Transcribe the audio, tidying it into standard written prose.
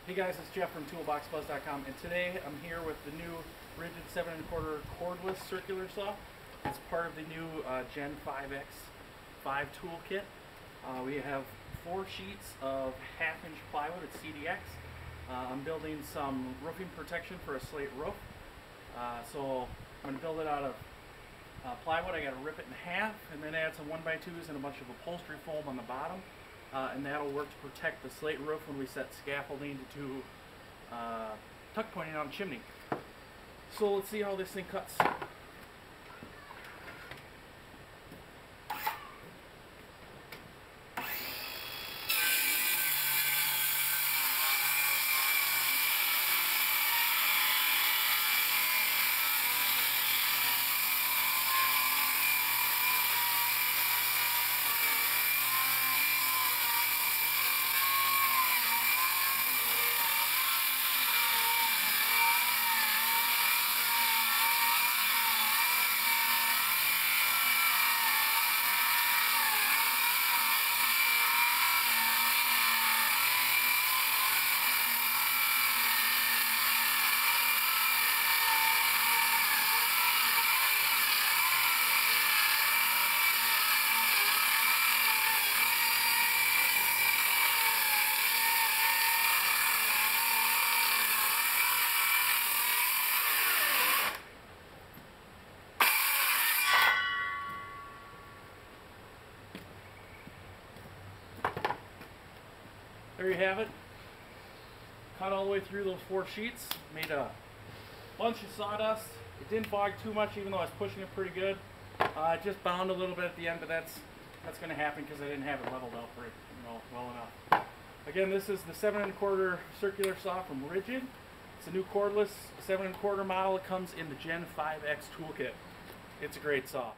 Hey guys, it's Jeff from ToolboxBuzz.com, and today I'm here with the new Ridgid 7 1/4 cordless circular saw. It's part of the new Gen5X 5 toolkit. We have 4 sheets of 1/2-inch plywood at CDX. I'm building some roofing protection for a slate roof. So I'm going to build it out of plywood. I got to rip it in half and then add some 1x2s and a bunch of upholstery foam on the bottom. And that'll work to protect the slate roof when we set scaffolding to tuck pointing on a chimney. So let's see how this thing cuts. There you have it. Cut all the way through those 4 sheets. Made a bunch of sawdust. It didn't fog too much, even though I was pushing it pretty good. It just bound a little bit at the end, but that's going to happen because I didn't have it leveled out for it, well enough. Again, this is the 7 1/4 circular saw from Ridgid. It's a new cordless 7 1/4 model. It comes in the Gen5X toolkit. It's a great saw.